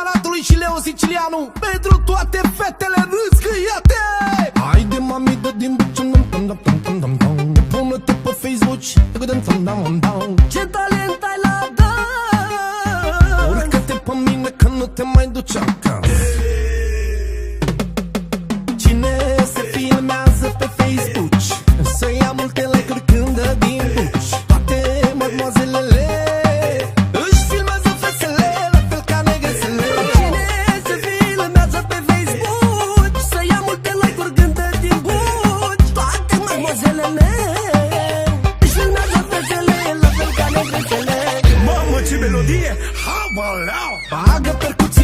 Banatului și Leo Sicilianu, pentru toate fetele râscâiate. Haide mami, dă din buciun, pune-te pe Facebook, ce talent ai la dans. Urcă-te pe mine că nu te mai duci acasă. Cine se filmează pe Facebook să ia multe like-uri când dă din buci. Toate mademoazelele își filmează fesele la fel ca negresele. Cine se filmează pe Facebook să ia multe like-uri când dă din buci. Toate mademoazelele își filmează fesele la fel ca negresele. Mamă, ce melodie! Bagă percuții